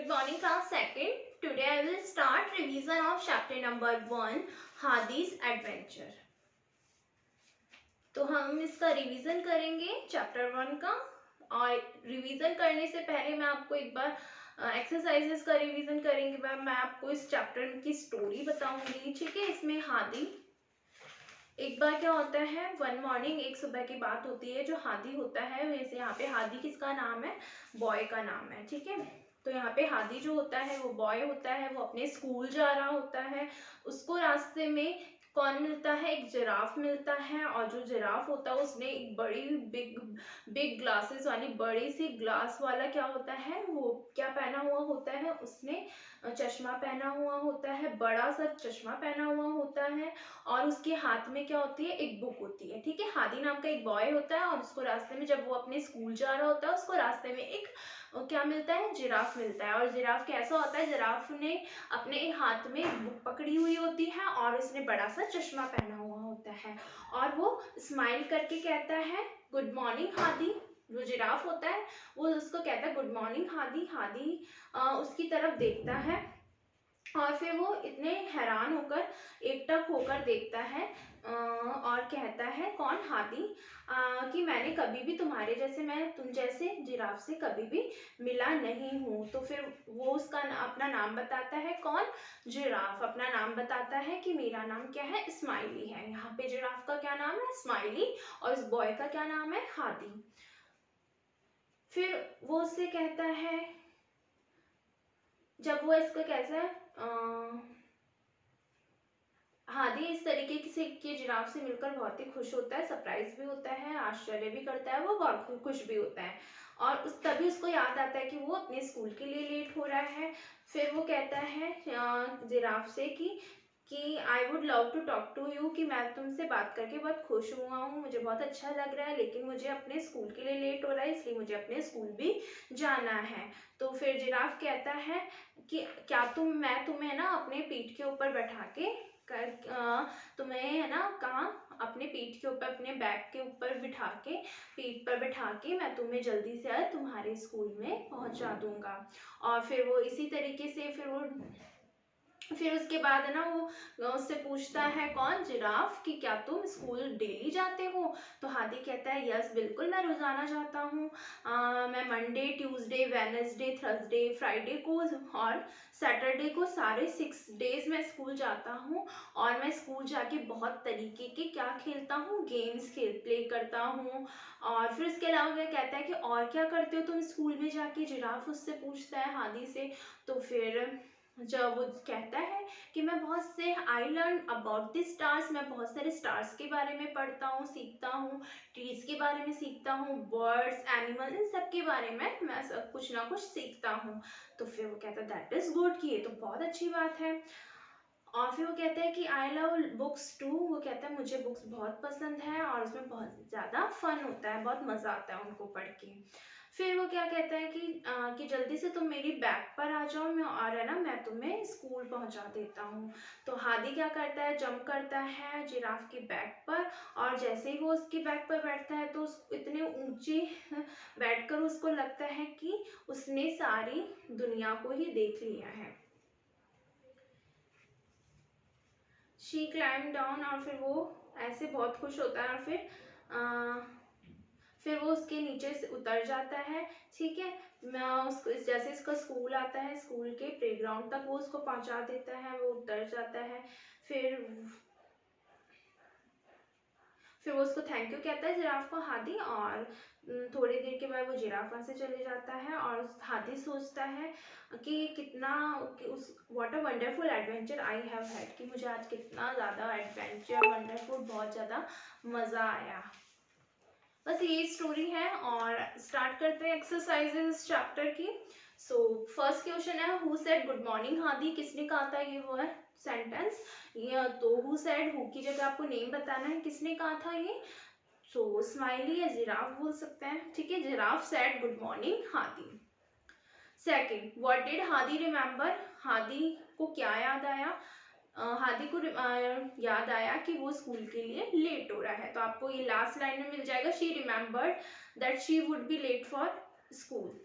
morning class second. Today I will start revision of chapter number 1 Hadi's adventure. तो हम इसका revision करेंगे chapter 1 का। और रिवीजन करने से पहले मैं आपको एक बार एक्सरसाइजेस का रिवीजन करेंगे। मैं आपको इस चैप्टर की स्टोरी बताऊंगी, ठीक है। इसमें हादी, एक बार क्या होता है, वन मॉर्निंग, एक सुबह की बात होती है। जो हादी होता है, वैसे यहाँ पे हादी किसका नाम है, बॉय का नाम है, ठीक है। तो यहाँ पे हादी जो होता है वो बॉय होता है, वो अपने स्कूल जा रहा होता है। उसको रास्ते में कौन मिलता है, एक जिराफ मिलता है। और जो जिराफ होता है उसने एक बड़ी बिग ग्लासेस वाली, बड़ी सी ग्लास वाला क्या होता है, वो क्या पहना हुआ होता है, उसने चश्मा पहना हुआ होता है, बड़ा सा चश्मा पहना हुआ होता है। और उसके हाथ में क्या होती है, एक बुक होती है, ठीक है। हादी नाम का एक बॉय होता है और उसको रास्ते में, जब वो अपने स्कूल जा रहा होता है, उसको रास्ते में एक क्या मिलता है, जिराफ मिलता है। और जिराफ कैसा होता है, जिराफ ने अपने हाथ में बुक पकड़ी हुई होती है और उसने बड़ा सा चश्मा पहना हुआ होता है। और वो स्माइल करके कहता है, गुड मॉर्निंग हादी। जो जिराफ होता है वो उसको कहता है, गुड मॉर्निंग हादी। हादी उसकी तरफ देखता है और फिर वो इतने हैरान होकर, एकटक होकर देखता है और कहता है, कौन, हादी, कि मैंने कभी भी तुम्हारे जैसे, मैं तुम जैसे जिराफ से कभी भी मिला नहीं हूँ। तो फिर वो उसका अपना नाम बताता है, कौन, जिराफ अपना नाम बताता है कि मेरा नाम क्या है, स्माइली है। यहाँ पे जिराफ का क्या नाम है, स्माइली, और इस बॉय का क्या नाम है, हादी। फिर वो उससे कहता है, जब वो इसको कैसा है, हादी इस तरीके से कि जिराफ से मिलकर बहुत ही खुश होता है, सरप्राइज भी होता है, आश्चर्य भी करता है, वो बहुत खुश भी होता है। और उस तभी उसको याद आता है कि वो अपने स्कूल के लिए लेट हो रहा है। फिर वो कहता है जिराफ से कि I would love to talk to you, कि मैं तुमसे बात करके बहुत खुश हुआ हूँ, मुझे बहुत अच्छा लग रहा है, लेकिन मुझे अपने स्कूल के लिए लेट हो रहा है, इसलिए मुझे अपने स्कूल भी जाना है। तो फिर जिराफ कहता है कि क्या मैं तुम्हें ना अपने पीठ के ऊपर बैठा के तुम्हें है ना, कहाँ, अपने पीठ के ऊपर, अपने बैग के ऊपर बिठा के, पीठ पर बिठा के मैं तुम्हें जल्दी से तुम्हारे स्कूल में पहुंचा दूंगा। और फिर वो इसी तरीके से फिर उसके बाद है ना, वो उससे पूछता है, कौन, जिराफ, कि क्या तुम स्कूल डेली जाते हो। तो हादी कहता है, यस बिल्कुल, मैं रोजाना जाता हूँ। मैं Monday, Tuesday, Wednesday, Thursday, Friday को और सैटरडे को, सारे 6 डेज मैं स्कूल जाता हूँ। और मैं स्कूल जाके बहुत तरीके के क्या खेलता हूँ, गेम्स प्ले करता हूँ। और फिर इसके अलावा क्या कहता है कि और क्या करते हो तुम स्कूल में जाके, जिराफ उससे पूछता है हादी से। तो फिर जब वो कहता है कि मैं बहुत से, I learn about the stars, मैं बहुत सारे स्टार्स के बारे में पढ़ता हूँ, सीखता हूँ, ट्रीज के बारे में सीखता हूँ, बर्ड्स, एनिमल, इन सब के बारे में मैं सब कुछ ना कुछ सीखता हूँ। तो फिर वो कहता है, दैट इज गुड, कि ये तो बहुत अच्छी बात है। और फिर वो कहता है कि आई लव बुक्स टू, वो कहता है मुझे बुक्स बहुत पसंद है और उसमें बहुत ज़्यादा फन होता है, बहुत मज़ा आता है उनको पढ़ के। फिर वो क्या कहता है कि जल्दी से तुम मेरी बैग पर आ जाओ, मैं, और है ना, मैं तुम्हें स्कूल पहुंचा देता हूँ। तो हादी क्या करता है, जंप करता है जिराफ की बैग पर। और जैसे ही वो उसकी बैग पर बैठता है तो इतने ऊंचे बैठकर उसको लगता है कि उसने सारी दुनिया को ही देख लिया है। शी क्लाइम डाउन, और फिर वो ऐसे बहुत खुश होता है। और फिर वो उसके नीचे से उतर जाता है, ठीक है। मैं उसको, जैसे इसका स्कूल आता है, स्कूल के प्लेग्राउंड तक वो उसको पहुंचा देता है, वो उतर जाता है। फिर वो उसको थैंक यू कहता है, जिराफ को, हादी। और थोड़ी देर के बाद वो जिराफ वहाँ से चले जाता है। और हादी सोचता है कि कितना, कि उस what a wonderful adventure I have had, कि मुझे आज कितना ज़्यादा एडवेंचर, वंडरफुल, बहुत ज़्यादा मज़ा आया। बस ये स्टोरी है। और स्टार्ट करते हैं एक्सरसाइजेज इस चैप्टर की। सो फर्स्ट क्वेश्चन है, who said good morning Hadi, किसने कहा था, ये वो है सेंटेंस। ये तो हु सेड, हु की जगह आपको नेम बताना है, किसने कहा था ये। सो स्माइली या जिराफ बोल सकते हैं, ठीक है। Giraffe said good morning Hadi. Second, what did Hadi remember, Hadi को क्या याद आया। हादी को याद आया कि वो स्कूल के लिए लेट हो रहा है। तो आपको ये लास्ट लाइन में मिल जाएगा, she remembered that she would be late for school.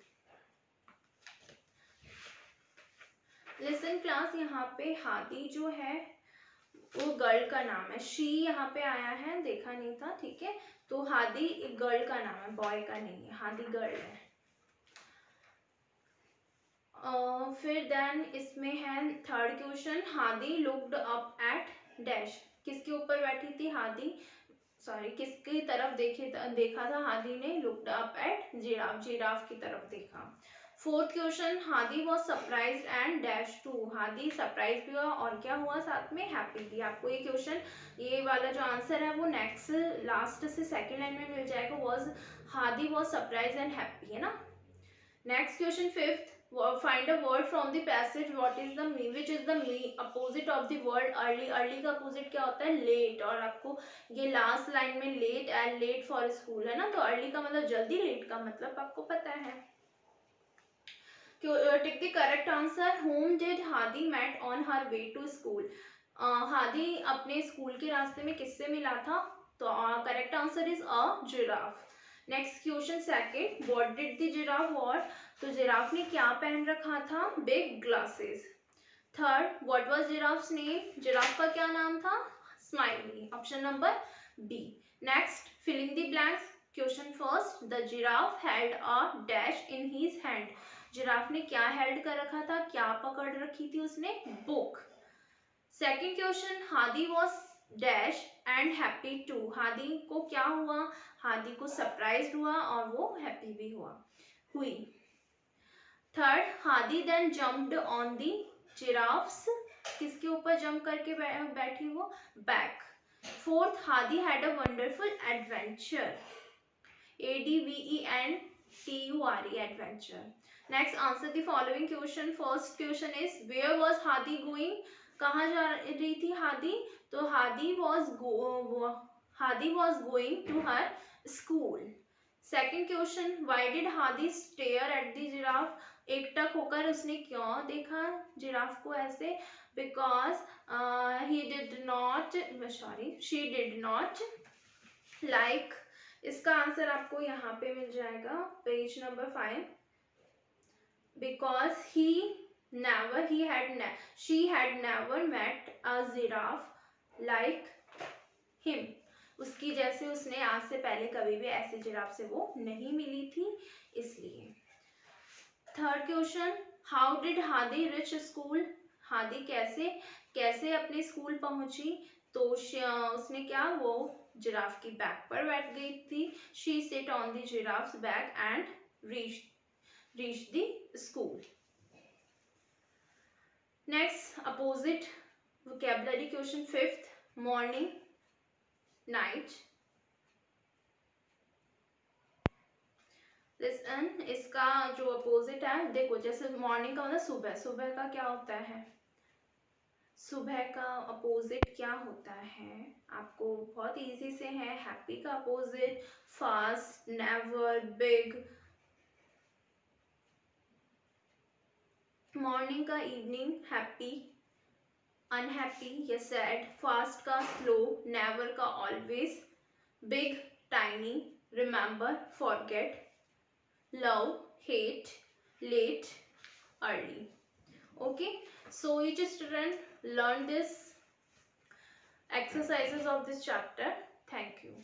Listen class, यहाँ पे हादी जो है वो गर्ल का नाम है, शी यहाँ पे आया है, देखा नहीं था, ठीक है। तो हादी एक गर्ल का नाम है, बॉय का नहीं है, हादी गर्ल है। फिर देन इसमें है third question, Hadi looked up eight dash, किसके ऊपर बैठी थी हादी, सॉरी किसकी तरफ देखा था हादी ने, looked up at giraffe, giraffe की तरफ देखा। Fourth question, Hadi was surprise and dash too, Hadi surprise भी हुआ और क्या हुआ साथ में, हैप्पी भी। आपको ये क्वेश्चन, ये वाला जो आंसर है वो नेक्स्ट लास्ट से सेकेंड लाइन में मिल जाएगा, was Hadi was surprise and happy, है ना। Next question fifth, find a word from the passage what is the which is the opposite of the word early, early का opposite क्या होता है, late, और आपको ये लास्ट लाइन में late and late for school है ना, तो early का मतलब जल्दी, late का मतलब आपको पता है। Tick the correct answer, whom did Hadi met on her way to school, Hadi अपने स्कूल के रास्ते में किससे मिला था, तो correct answer is a giraffe. Next question second, what did the giraffe wear, तो जिराफ ने क्या पहन रखा था, big glasses. Third, what was giraffe's name, giraffe का क्या नाम था, Smiley, option number B. Next, filling the blanks, question first, the giraffe held a dash in his hand, giraffe ने क्या हेल्ड कर रखा था, क्या पकड़ रखी थी उसने, book. Second question, Hadi was dash and happy too, Hadi को क्या हुआ, हादी को सरप्राइज हुआ और वो हैप्पी भी हुई। Third, Hadi then jumped on the giraffe's, किसके ऊपर जंप करके बैठी वो, back. Fourth, Hadi had a wonderful adventure, ADVENTURE, adventure. Next, answer the following question. First question is where was Hadi going, कहाँ जा रही थी हादी, तो Hadi was going to her school. Second question, why did Hadi stare at the giraffe, एकटक होकर उसने क्यों देखा जिराफ को ऐसे, because she did not like, इसका आंसर आपको यहाँ पे मिल जाएगा page number 5, because she had never met a giraffe like him, उसकी जैसे उसने आज से पहले कभी भी ऐसे जिराफ से वो नहीं मिली थी, इसलिए। Third question, how did Hadi rich school, Hadi कैसे अपने स्कूल पहुंची, तो उसने क्या, वो जिराफ की बैक पर बैठ गई थी, she sit on the giraffes back and reach the school. Next, opposite vocabulary question fifth, morning, night. Listen, इसका जो opposite है, देखो जैसे morning का मतलब सुबह, सुबह का क्या होता है, सुबह का opposite क्या होता है, आपको बहुत easy से है, happy का opposite fast, never, big, morning का इवनिंग, हैप्पी, अनहैप्पी या सैड, फास्ट का स्लो, नेवर का always, big, tiny, remember, forget, love, hate, late, early. Okay, so each student learn this exercises of this chapter. Thank you.